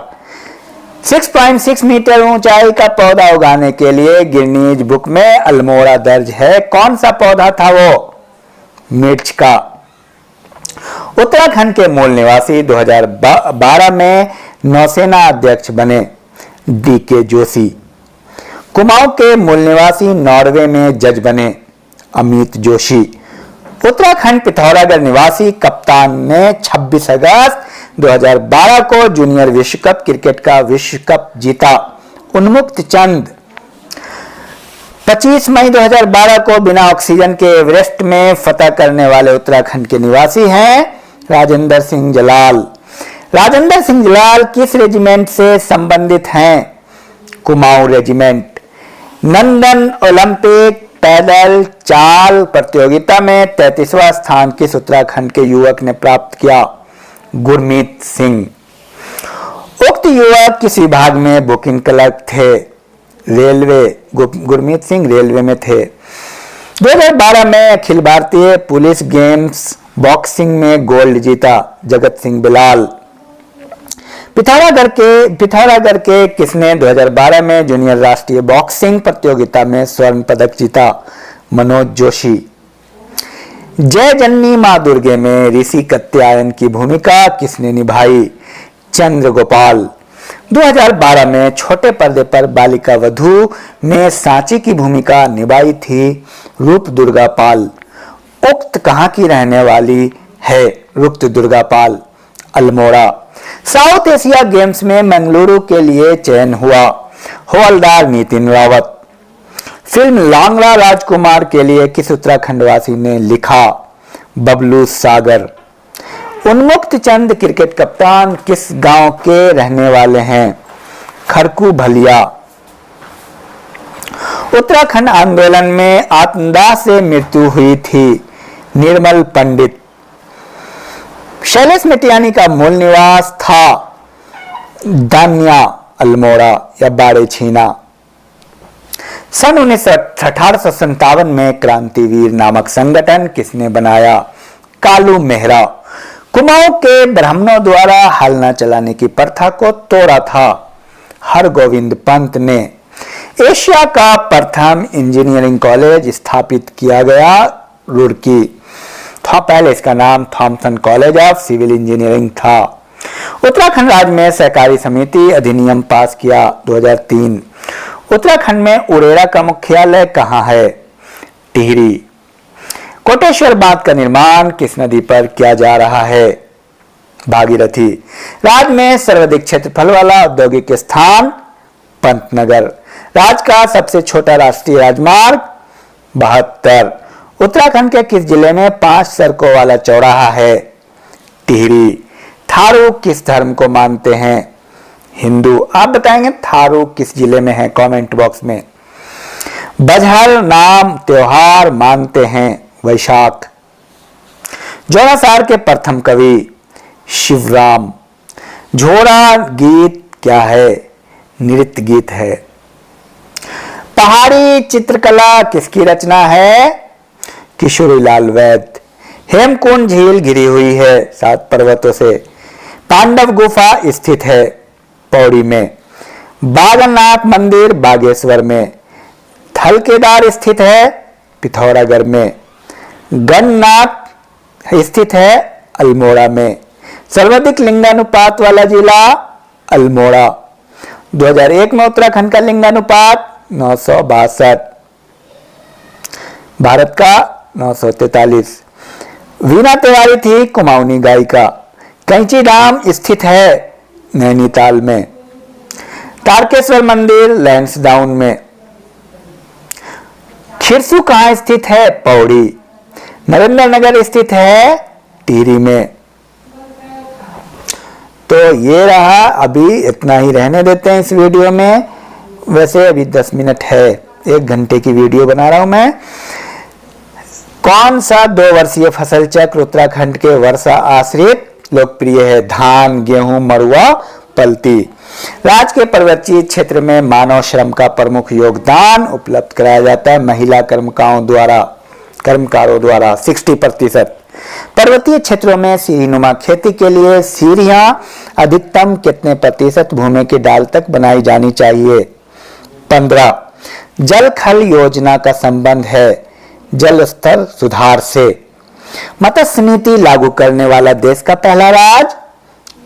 6.6 मीटर ऊंचाई का पौधा उगाने के लिए गिनीज बुक में अल्मोड़ा दर्ज है। कौन सा पौधा था वो? मिर्च का। उत्तराखंड के मूल निवासी 2012 में नौसेना अध्यक्ष बने? DK जोशी। कुमाऊं के मूल निवासी नॉर्वे में जज बने? अमित जोशी। उत्तराखंड पिथौरागढ़ निवासी कप्तान ने 26 अगस्त 2012 को जूनियर विश्व कप क्रिकेट का विश्व कप जीता? उन्मुक्त चंद। 25 मई 2012 को बिना ऑक्सीजन के एवरेस्ट में फतह करने वाले उत्तराखंड के निवासी हैं राजेंद्र सिंह जलाल। राजेंद्र सिंह जलाल किस रेजिमेंट से संबंधित हैं? कुमाऊं रेजिमेंट। लंदन ओलंपिक पैदल चाल प्रतियोगिता में 33वां स्थान किस उत्तराखंड के युवक ने प्राप्त किया? गुरमीत सिंह। उक्त युवक किस विभाग में बुकिंग क्लर्क थे? रेलवे। गुरमीत सिंह रेलवे में थे। 2012 में Akhil Bharatiya police games boxing में गोल्ड जीता? जगत सिंह बिलाल। पिथौरागढ़ के किसने 2012 में जूनियर राष्ट्रीय बॉक्सिंग प्रतियोगिता में स्वर्ण पदक जीता? मनोज जोशी। जय जननी मां दुर्गे में ऋषि कात्यायन की भूमिका किसने निभाई? चंद्रगोपाल। 2012 में छोटे पर्दे पर बालिका वधू में सांची की भूमिका निभाई थी रूप दुर्गा पाल। उक्त कहां की रहने वाली है? रुक्त दुर्गा पाल। अल्मोड़ा। साउथ एशिया गेम्स में मंगलुरु के लिए चयन हुआ? हवलदार नितिन रावत। फिल्म लांगड़ा राजकुमार के लिए किस उत्तराखंडवासी ने लिखा? बबलू सागर। उन्मुक्त चंद क्रिकेट कप्तान किस गांव के रहने वाले हैं? खरकू भलिया। उत्तराखंड आंदोलन में आत्मदाह से मृत्यु हुई थी? निर्मल पंडित। शैलेश मिटियानी का मूल निवास था दानिया, अल्मोड़ा या बाड़े छीना। सन 1857 में क्रांतिवीर नामक संगठन किसने बनाया? कालू मेहरा। कुमाऊं के ब्राह्मणों द्वारा हल न चलाने की प्रथा को तोड़ा था? हरगोविंद पंत ने। एशिया का प्रथम इंजीनियरिंग कॉलेज स्थापित किया गया रुड़की था। पहले इसका नाम Thomson College of Civil Engineering था। उत्तराखंड राज्य में सहकारी समिति अधिनियम पास किया 2003। उत्तराखंड में उरेरा का मुख्यालय कहाँ है? टिहरी। कोटेश्वर बांध का निर्माण किस नदी पर किया जा रहा है? भागीरथी। राज्य में सर्वाधिक क्षेत्रफल वाला औद्योगिक स्थान? पंतनगर। राज्य का सबसे छोटा राष्ट्रीय राजमार्ग? 72। उत्तराखंड के किस जिले में 5 सड़कों वाला चौराहा है? टिहरी। थारू किस धर्म को मानते हैं? हिंदू। आप बताएंगे थारू किस जिले में है? कमेंट बॉक्स में। बजहर नाम त्योहार मानते हैं? वैशाख। जोरासार के प्रथम कवि? शिवराम। झोड़ा गीत क्या है? नृत्य गीत है। पहाड़ी चित्रकला किसकी रचना है? किशोरीलाल वैद्य। हेमकुंड झील घिरी हुई है 7 पर्वतों से। पांडव गुफा स्थित है पौड़ी में। बागनाथ मंदिर बागेश्वर में। थल केदार स्थित है पिथौरागढ़ में। गणनाथ स्थित है अल्मोड़ा में। सर्वाधिक लिंगानुपात वाला जिला अल्मोड़ा। 2001 में उत्तराखंड का लिंगानुपात 962, भारत का 943। वीणा तिवारी थी कुमाऊनी गायिका। कैंची धाम स्थित है नैनीताल में। तारकेश्वर मंदिर लैंसडाउन में। खिरसू कहां स्थित है? पौड़ी। नरेंद्र नगर स्थित है टिहरी में। तो ये रहा, अभी इतना ही रहने देते हैं इस वीडियो में। वैसे अभी 10 मिनट है, 1 घंटे की वीडियो बना रहा हूं मैं। कौन सा 2 वर्षीय फसल चक्र उत्तराखंड के वर्षा आश्रित लोकप्रिय है? धान, गेहूं, मड़ुआ, पलती। राज्य के पर्वतीय क्षेत्र में मानव श्रम का प्रमुख योगदान उपलब्ध कराया जाता है महिला कर्मकारों द्वारा 60%। पर्वतीय क्षेत्रों में सीढ़ीनुमा खेती के लिए सीढ़ियां अधिकतम कितने प्रतिशत भूमि के डाल तक बनाई जानी चाहिए? 15। जल खल योजना का संबंध है जल स्तर सुधार से। मत्स्य नीति लागू करने वाला देश का पहला राज्य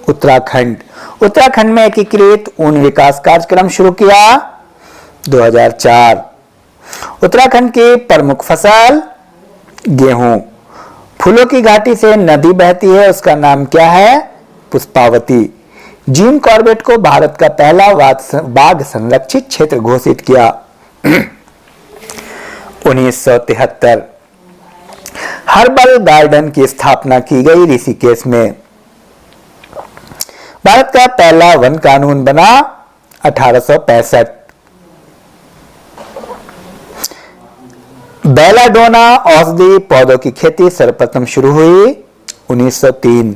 उत्तराखंड। उत्तराखंड में एकीकृत ऊन विकास कार्यक्रम शुरू किया 2004। उत्तराखंड की प्रमुख फसल गेहूं। फूलों की घाटी से नदी बहती है, उसका नाम क्या है? पुष्पावती। जिम कॉर्बेट को भारत का पहला बाघ संरक्षित क्षेत्र घोषित किया 1973। हर्बल गार्डन की स्थापना की गई ऋषिकेश में। भारत का पहला वन कानून बना 1865। बेलाडोना औषधि पौधों की खेती सर्वप्रथम शुरू हुई 1903।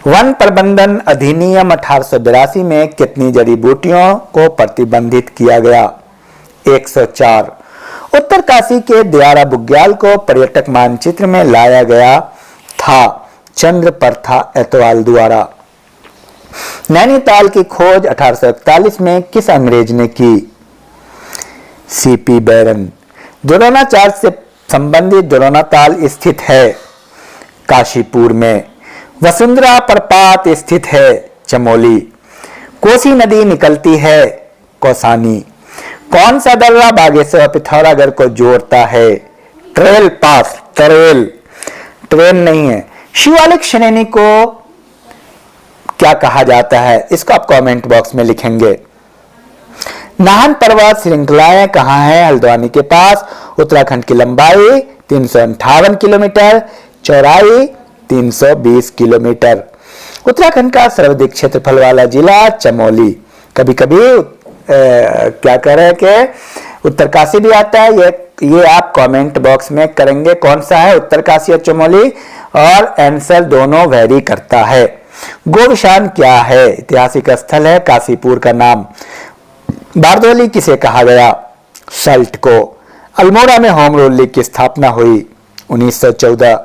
वन प्रबंधन अधिनियम 1882 में कितनी जड़ी बूटियों को प्रतिबंधित किया गया? 104। उत्तरकाशी के दियारा बुग्याल को पर्यटक मानचित्र में लाया गया था चंद्रप्रथा एतवाल द्वारा। नैनीताल की खोज 1841 में किस अंग्रेज ने की? सीपी बैरन। द्रोणाचार्य से संबंधित द्रोणाताल स्थित है काशीपुर में। वसुंधरा प्रपात स्थित है चमोली। कोसी नदी निकलती है कौसानी। कौन सा दर्रा बागेश्वर पिथौरागढ़ को जोड़ता है? ट्रेल पास। ट्रेन नहीं है। शिवालिक श्रेणी को क्या कहा जाता है? इसको आप कमेंट बॉक्स में लिखेंगे। नाहन पर्वत श्रृंखलाएं कहां है? हल्द्वानी के पास। उत्तराखंड की लंबाई 358 किलोमीटर, चौड़ाई 320 किलोमीटर। उत्तराखंड का सर्वाधिक क्षेत्रफल वाला जिला चमोली। कभी कभी क्या कह रहे हैं कि उत्तरकाशी भी आता है, ये आप कमेंट बॉक्स में करेंगे कौन सा है, उत्तरकाशी और चमोली, और आंसर दोनों वेरी करता है। गोविशान क्या है? ऐतिहासिक स्थल है काशीपुर का नाम। बारदोली किसे कहा गया? सल्ट को। अल्मोड़ा में होम रूल लीग की स्थापना हुई 1914।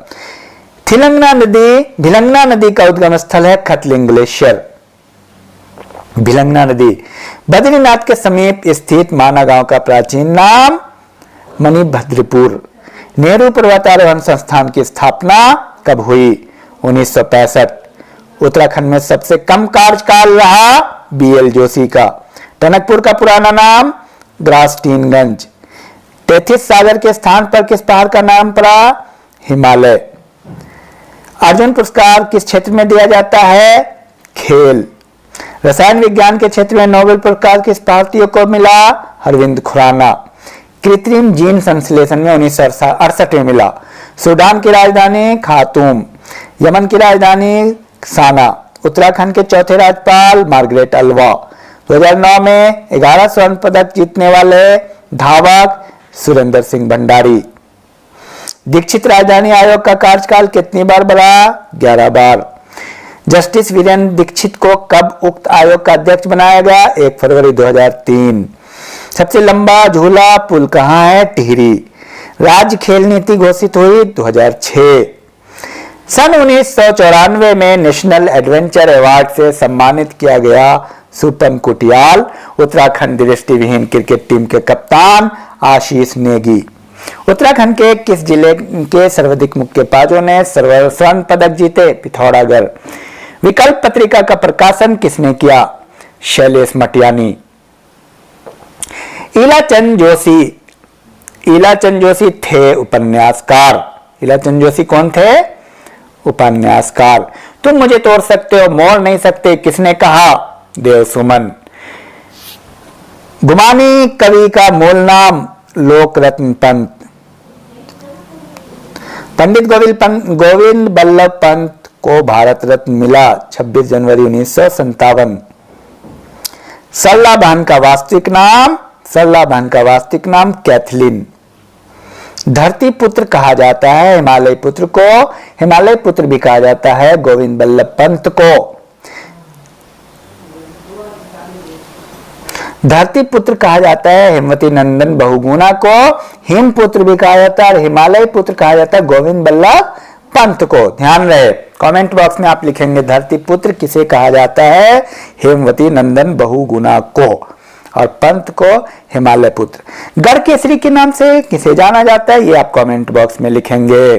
भिलंगना नदी का उद्गम स्थल है खतलिंग ग्लेशियर। भिलंगना नदी। बद्रीनाथ के समीप स्थित माना गांव का प्राचीन नाम मणिभद्रपुर। नेहरू पर्वतारोहण संस्थान की स्थापना कब हुई? 1965। उत्तराखंड में सबसे कम कार्यकाल रहा बीएल जोशी का। टनकपुर का पुराना नाम ग्रासटीनगंज। टेथिस सागर के स्थान पर किस पहाड़ का नाम पड़ा? हिमालय। अर्जुन पुरस्कार किस क्षेत्र में दिया जाता है? खेल। रसायन विज्ञान के क्षेत्र में नोबेल पुरस्कार किस भारतीय को मिला? अरविंद खुराना। कृत्रिम जीन संश्लेषण में 1968 में मिला। सूडान की राजधानी खार्तूम। यमन की राजधानी साना। उत्तराखंड के चौथे राज्यपाल मार्गरेट अल्वा। 2009 में 11 स्वर्ण पदक जीतने वाले धावक सुरेंद्र सिंह भंडारी। दीक्षित राजधानी आयोग का कार्यकाल कितनी बार बढ़ा? 11 बार। जस्टिस वीरेंद्र दीक्षित को कब उक्त आयोग का अध्यक्ष बनाया गया? 1 फरवरी 2003। सबसे लंबा झूला पुल कहां है? टिहरी। राज्य खेल नीति घोषित हुई 2006। सन 1994 में नेशनल एडवेंचर अवार्ड से सम्मानित किया गया सुपन कुटियाल उत्तराखंड दृष्टिविहीन क्रिकेट टीम के कप्तान आशीष नेगी। उत्तराखंड के किस जिले के सर्वाधिक मुक्केबाजों ने स्वर्ण पदक जीते? पिथौरागढ़। विकल्प पत्रिका का प्रकाशन किसने किया? शैलेश मटियानी। ईलाचंद जोशी थे उपन्यासकार। ईलाचंद जोशी कौन थे? उपन्यासकार। तुम मुझे तोड़ सकते हो, मोड़ नहीं सकते, किसने कहा? देवसुमन। गुमानी कवि का मूल नाम? लोकरत्न पंत। पंडित गोविंद बल्लभ पंत को भारत रत्न मिला 26 जनवरी 1957। सरला बहन का वास्तविक नाम? कैथलीन। धरती पुत्र कहा जाता है हिमालय पुत्र को, हिमालय पुत्र भी कहा जाता है गोविंद बल्लभ पंत को। धरती पुत्र कहा जाता है हेमवती नंदन बहुगुणा को, हिम पुत्र भी कहा जाता है और हिमालय पुत्र कहा जाता है गोविंद बल्लभ पंत को। ध्यान रहे, कमेंट बॉक्स में आप लिखेंगे धरती पुत्र किसे कहा जाता है? हेमवती नंदन बहुगुणा को, और पंत को हिमालय पुत्र। गढ़ केसरी के नाम से किसे जाना जाता है? ये आप कमेंट बॉक्स में लिखेंगे।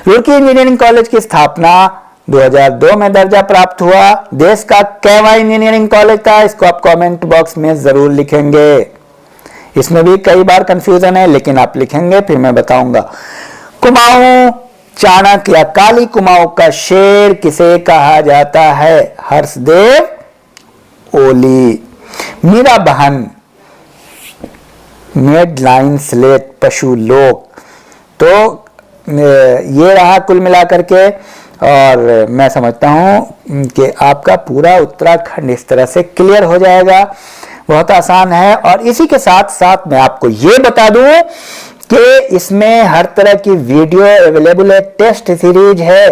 रुड़की इंजीनियरिंग कॉलेज की स्थापना 2002 में दर्जा प्राप्त हुआ। देश का कैवा इंजीनियरिंग कॉलेज था? इसको आप कमेंट बॉक्स में जरूर लिखेंगे। इसमें भी कई बार कंफ्यूजन है, लेकिन आप लिखेंगे फिर मैं बताऊंगा। कुमाऊं चाणक्य या काली कुमाऊं का शेर किसे कहा जाता है? हर्षदेव ओली। मीरा बहन, मेडलाइन स्लेट, पशु लोक। तो ये रहा कुल मिलाकर के, और मैं समझता हूं कि आपका पूरा उत्तराखंड इस तरह से क्लियर हो जाएगा। बहुत आसान है। और इसी के साथ साथ मैं आपको ये बता दूं कि इसमें हर तरह की वीडियो अवेलेबल है। टेस्ट सीरीज है,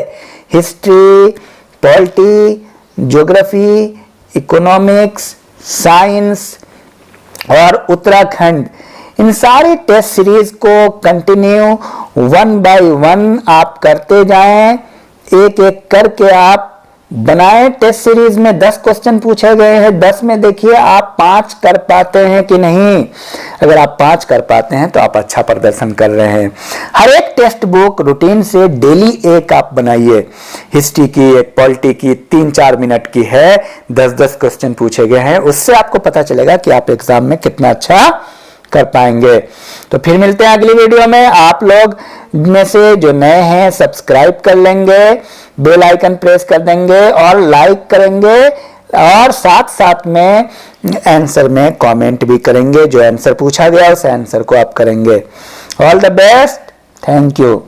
history, polity, geography, economics, science और उत्तराखंड, इन सारी टेस्ट सीरीज को कंटिन्यू 1 बाय 1 आप करते जाएं। एक एक करके आप बनाए। टेस्ट सीरीज में 10 क्वेश्चन पूछे गए हैं। 10 में देखिए आप 5 कर पाते हैं कि नहीं। अगर आप 5 कर पाते हैं तो आप अच्छा प्रदर्शन कर रहे हैं। हर एक टेक्स्ट बुक रूटीन से डेली एक आप बनाइए। हिस्ट्री की, एक पॉलिटी की 3-4 मिनट की है, 10-10 क्वेश्चन पूछे गए हैं। उससे आपको पता चलेगा कि आप एग्जाम में कितना अच्छा कर पाएंगे। तो फिर मिलते हैं अगली वीडियो में। आप लोग में से जो नए हैं सब्सक्राइब कर लेंगे, बेल आइकन प्रेस कर देंगे और लाइक करेंगे, और साथ साथ में आंसर में कमेंट भी करेंगे। जो आंसर पूछा गया उस आंसर को आप करेंगे। All the best, thank you.